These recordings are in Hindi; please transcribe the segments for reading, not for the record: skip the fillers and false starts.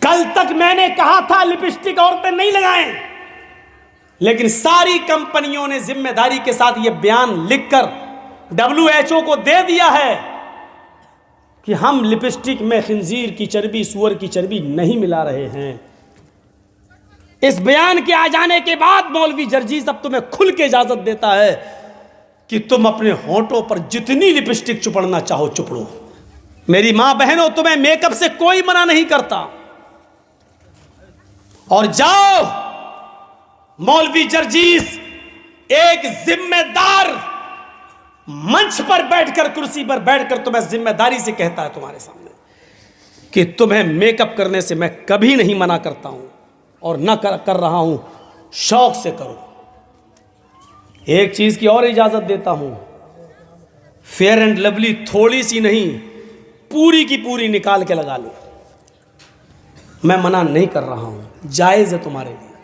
कल तक मैंने कहा था लिपस्टिक औरतें नहीं लगाएं, लेकिन सारी कंपनियों ने जिम्मेदारी के साथ यह बयान लिखकर WHO को दे दिया है कि हम लिपस्टिक में खिंजीर की चर्बी, सूअर की चर्बी नहीं मिला रहे हैं। इस बयान के आ जाने के बाद मौलवी जर्जीस अब तुम्हें खुल के इजाजत देता है कि तुम अपने होंठों पर जितनी लिपस्टिक चुपड़ना चाहो चुपड़ो। मेरी मां बहनों, तुम्हें मेकअप से कोई मना नहीं करता। और जाओ, मौलवी जर्जीस एक जिम्मेदार मंच पर बैठकर, कुर्सी पर बैठकर तुम्हें जिम्मेदारी से कहता है तुम्हारे सामने कि तुम्हें मेकअप करने से मैं कभी नहीं मना करता हूं और न कर रहा हूं, शौक से करो। एक चीज की और इजाजत देता हूं, फेयर एंड लवली थोड़ी सी नहीं, पूरी की पूरी निकाल के लगा लो। मैं मना नहीं कर रहा हूं, जायज है तुम्हारे लिए।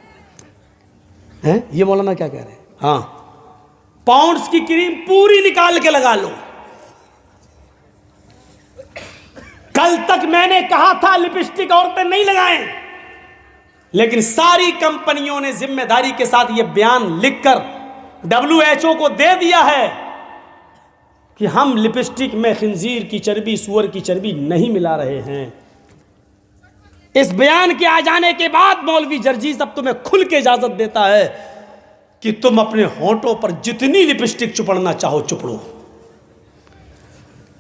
हैं ये मौलाना क्या कह रहे हैं? हाँ, पाउंड्स की क्रीम पूरी निकाल के लगा लो। कल तक मैंने कहा था लिपस्टिक औरतें नहीं लगाएं, लेकिन सारी कंपनियों ने जिम्मेदारी के साथ यह बयान लिखकर WHO को दे दिया है कि हम लिपस्टिक में खिंजीर की चर्बी, सूअर की चर्बी नहीं मिला रहे हैं। इस बयान के आ जाने के बाद मौलवी जर्जीस अब तुम्हें खुल के इजाजत देता है कि तुम अपने होंठों पर जितनी लिपस्टिक चुपड़ना चाहो चुपड़ो।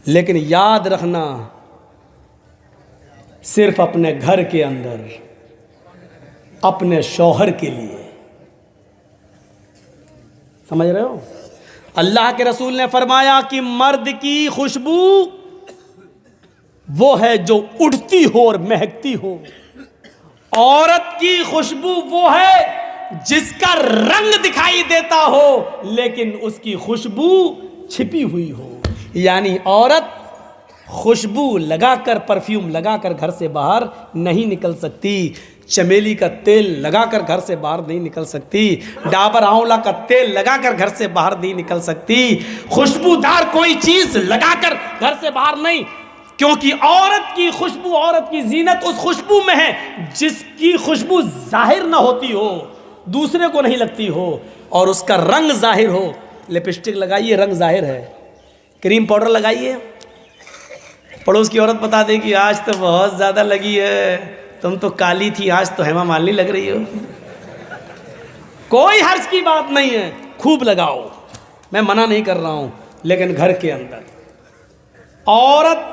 लेकिन याद रखना, सिर्फ अपने घर के अंदर, अपने शौहर के लिए। समझ रहे हो? अल्लाह के रसूल ने फरमाया कि मर्द की खुशबू वो है जो उड़ती हो और महकती हो, औरत की खुशबू वो है जिसका रंग दिखाई देता हो लेकिन उसकी खुशबू छिपी हुई हो। यानी औरत खुशबू लगाकर, परफ्यूम लगाकर घर से बाहर नहीं निकल सकती, चमेली का तेल लगाकर घर से बाहर नहीं निकल सकती, डाबर आंवला का तेल लगाकर घर से बाहर नहीं निकल सकती, खुशबूदार कोई चीज लगाकर घर से बाहर नहीं, क्योंकि औरत की खुशबू, औरत की जीनत उस खुशबू में है जिसकी खुशबू जाहिर ना होती हो, दूसरे को नहीं लगती हो और उसका रंग जाहिर हो। लिपस्टिक लगाइए, रंग जाहिर है। क्रीम पाउडर लगाइए, पड़ोस की औरत बता दे कि आज तो बहुत ज़्यादा लगी है, तुम तो काली थी, आज तो हेमा मालिनी लग रही हो। कोई हर्ज की बात नहीं है, खूब लगाओ, मैं मना नहीं कर रहा हूं, लेकिन घर के अंदर औरत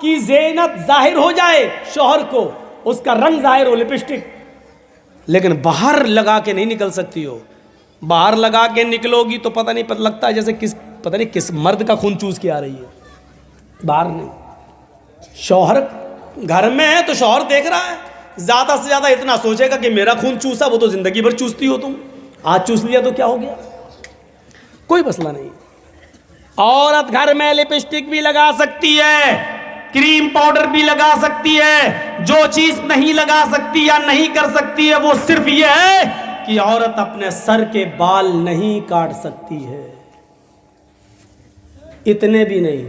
की ज़ीनत जाहिर हो जाए, शौहर को उसका रंग जाहिर हो, लिपस्टिक, लेकिन बाहर लगा के नहीं निकल सकती हो। बाहर लगा के निकलोगी तो पता नहीं, पता लगता है जैसे पता नहीं किस मर्द का खून चूस के आ रही है। बाहर नहीं, शौहर घर में है तो शौहर देख रहा है, ज्यादा से ज्यादा इतना सोचेगा कि मेरा खून चूसा, वो तो जिंदगी भर चूसती हो तुम, आज चूस लिया तो क्या हो गया, कोई मसला नहीं। औरत घर में लिपस्टिक भी लगा सकती है, क्रीम पाउडर भी लगा सकती है। जो चीज नहीं लगा सकती या नहीं कर सकती है वो सिर्फ ये है कि औरत अपने सर के बाल नहीं काट सकती है। इतने भी नहीं,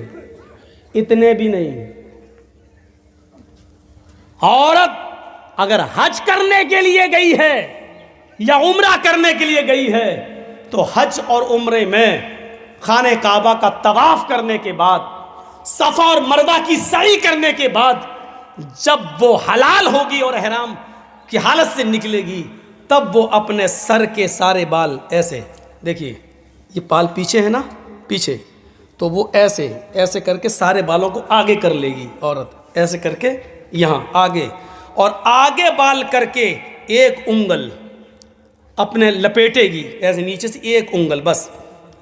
इतने भी नहीं। औरत अगर हज करने के लिए गई है या उम्रा करने के लिए गई है तो हज और उम्रे में खाने काबा का तवाफ करने के बाद, सफा और मरवा की सई करने के बाद, जब वो हलाल होगी और ihram की हालत से निकलेगी, तब वो अपने सर के सारे बाल ऐसे, देखिए ये बाल पीछे है ना, पीछे, तो वो ऐसे ऐसे करके सारे बालों को आगे कर लेगी औरत, ऐसे करके यहाँ आगे, और आगे बाल करके एक उंगल अपने लपेटेगी ऐसे, नीचे से एक उंगल बस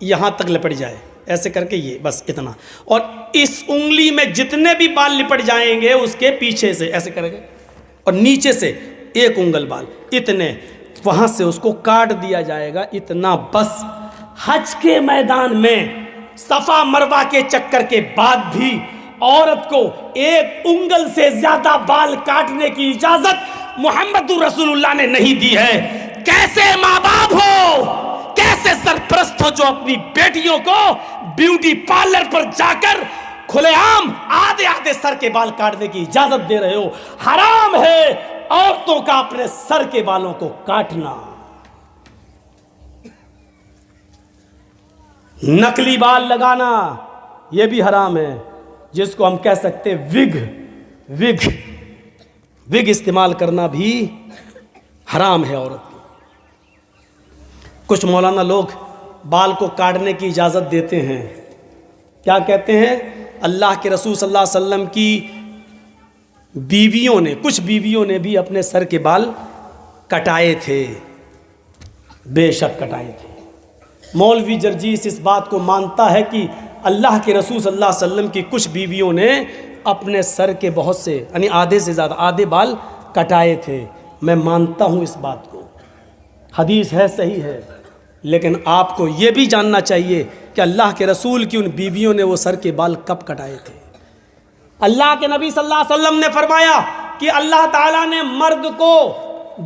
यहाँ तक लिपट जाए, ऐसे करके ये बस इतना, और इस उंगली में जितने भी बाल लिपट जाएंगे उसके पीछे से ऐसे करके, और नीचे से एक उंगल बाल, इतने वहाँ से उसको काट दिया जाएगा, इतना बस। हज के मैदान में सफ़ा मरवा के चक्कर के बाद भी औरत को एक उंगल से ज़्यादा बाल काटने की इजाज़त मुहम्मदुर रसूलुल्लाह ने नहीं दी है। कैसे माँ बाप हो, कैसे सरपरस्त हो जो अपनी बेटियों को ब्यूटी पार्लर पर जाकर खुलेआम आधे आधे सर के बाल काटने की इजाजत दे रहे हो। हराम है औरतों का अपने सर के बालों को काटना। नकली बाल लगाना यह भी हराम है, जिसको हम कह सकते विग इस्तेमाल करना भी हराम है औरत को। कुछ मौलाना लोग बाल को काटने की इजाज़त देते हैं। क्या कहते हैं? अल्लाह के रसूल सल्लल्लाहु अलैहि वसल्लम की बीवियों ने, कुछ बीवियों ने भी अपने सर के बाल कटाए थे। बेशक कटाए थे। मौलवी जर्जीस इस बात को मानता है कि अल्लाह के रसूल सल्लल्लाहु अलैहि वसल्लम की कुछ बीवियों ने अपने सर के बहुत से यानी आधे से ज़्यादा आधे बाल कटाए थे। मैं मानता हूँ इस बात को, हदीस है, सही है, लेकिन आपको ये भी जानना चाहिए कि अल्लाह के रसूल की उन बीवियों ने वो सर के बाल कब कटाए थे। अल्लाह के नबी सल्लल्लाहु अलैहि वसल्लम ने फरमाया कि अल्लाह ताला ने मर्द को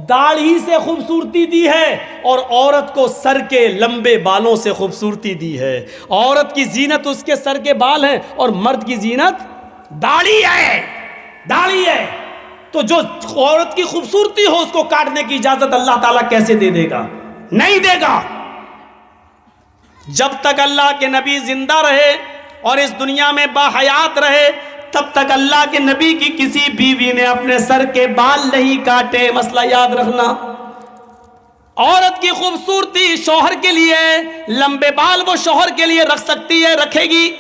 दाढ़ी से खूबसूरती दी है और औरत को सर के लंबे बालों से खूबसूरती दी है। औरत की जीनत उसके सर के बाल हैं और मर्द की जीनत दाढ़ी है। तो जो औरत की खूबसूरती हो उसको काटने की इजाजत अल्लाह ताला कैसे दे देगा? नहीं देगा। जब तक अल्लाह के नबी जिंदा रहे और इस दुनिया में बाहयात रहे, तब तक अल्लाह के नबी की किसी बीवी ने अपने सर के बाल नहीं काटे। मसला याद रखना। औरत की खूबसूरती शौहर के लिए, लंबे बाल वो शौहर के लिए रख सकती है, रखेगी,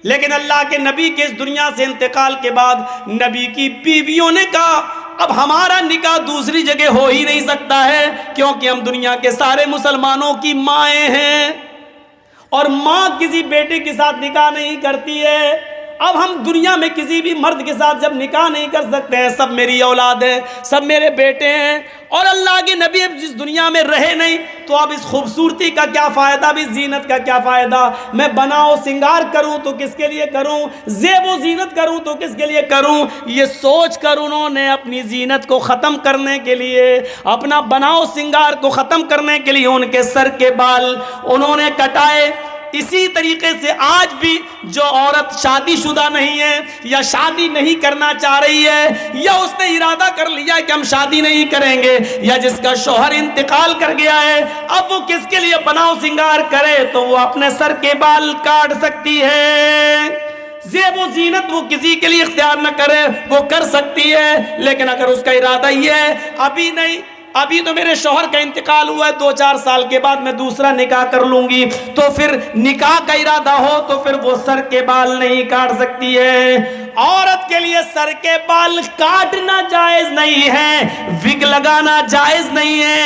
लेकिन अल्लाह के नबी के इस दुनिया से इंतकाल के बाद नबी की बीवियों ने कहा अब हमारा निकाह दूसरी जगह हो ही नहीं सकता है, क्योंकि हम दुनिया के सारे मुसलमानों की माएँ हैं और माँ किसी बेटे के साथ निकाह नहीं करती है। अब हम दुनिया में किसी भी मर्द के साथ जब निकाह नहीं कर सकते हैं, सब मेरी औलाद है, सब मेरे बेटे हैं, और अल्लाह के नबी अब जिस दुनिया में रहे नहीं, तो अब इस खूबसूरती का क्या फ़ायदा, अब इस जीनत का क्या फ़ायदा? मैं बनाओ सिंगार करूं तो किसके लिए करूं, ज़ेबो जीनत करूं तो किसके लिए करूं? ये सोच कर उन्होंने अपनी जीनत को ख़त्म करने के लिए, अपना बनाओ सिंगार को ख़त्म करने के लिए उनके सर के बाल उन्होंने कटाए। इसी तरीके से आज भी जो औरत शादीशुदा नहीं है या शादी नहीं करना चाह रही है, या उसने इरादा कर लिया कि हम शादी नहीं करेंगे, या जिसका शौहर इंतकाल कर गया है, अब वो किसके लिए बनाओ सिंगार करे? तो वो अपने सर के बाल काट सकती है। ज़ेबो जीनत वो किसी के लिए इख्तियार न करे, वो कर सकती है, लेकिन अगर उसका इरादा ये है अभी नहीं, अभी तो मेरे शौहर का इंतकाल हुआ है, 2-4 साल के बाद मैं दूसरा निकाह कर लूंगी, तो फिर निकाह का इरादा हो तो फिर वो सर के बाल नहीं काट सकती है। औरत के लिए सर के बाल काटना जायज नहीं है, विग लगाना जायज नहीं है,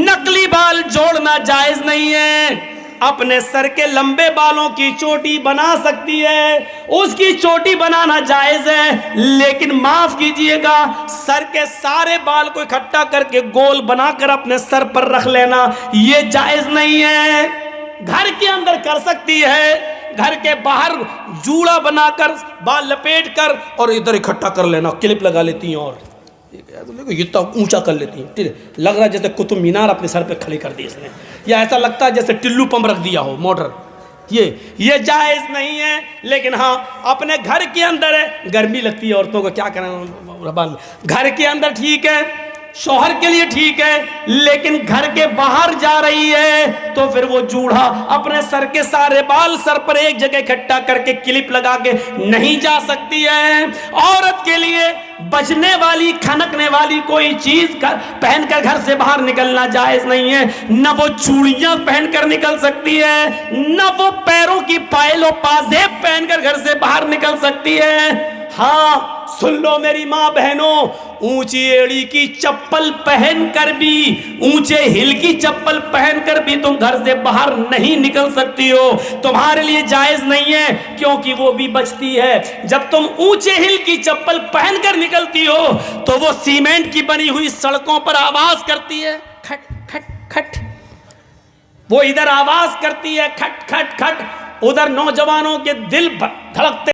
नकली बाल जोड़ना जायज नहीं है। अपने सर के लंबे बालों की चोटी बना सकती है, उसकी चोटी बनाना जायज है, लेकिन माफ कीजिएगा, सर के सारे बाल को इकट्ठा करके गोल बनाकर अपने सर पर रख लेना ये जायज नहीं है। घर के अंदर कर सकती है, घर के बाहर जूड़ा बनाकर बाल लपेट कर और इधर इकट्ठा कर लेना, क्लिप लगा लेती हैं और इतना ऊंचा कर लेती है, लग रहा है जैसे कुतुब मीनार अपने सर पे खड़ी कर दी इसने, या ऐसा लगता है जैसे टिल्लू पंप रख दिया हो मोटर। ये जायज नहीं है। लेकिन हाँ, अपने घर के अंदर है, गर्मी लगती है औरतों को, क्या करें, घर के अंदर ठीक है, शौहर के लिए ठीक है, लेकिन घर के बाहर जा रही है तो फिर वो जूड़ा अपने सर के सारे बाल सर पर एक जगह इकट्ठा करके क्लिप लगा के नहीं जा सकती है। औरत के लिए बजने वाली, खनकने वाली कोई चीज पहनकर घर से बाहर निकलना जायज नहीं है। न वो चूड़ियां पहनकर निकल सकती है, न वो पैरों की पायल और पाजेब पहनकर घर से बाहर निकल सकती है। हाँ, सुन लो मेरी माँ बहनों, ऊंची एड़ी की चप्पल पहनकर भी, ऊंचे हिल की चप्पल पहनकर भी तुम घर से बाहर नहीं निकल सकती हो, तुम्हारे लिए जायज नहीं है, क्योंकि वो भी बचती है। जब तुम ऊंचे हिल की चप्पल पहनकर निकलती हो तो वो सीमेंट की बनी हुई सड़कों पर आवाज करती है, खट खट खट, वो इधर आवाज करती है खट खट खट, उधर नौजवानों के दिल धड़कते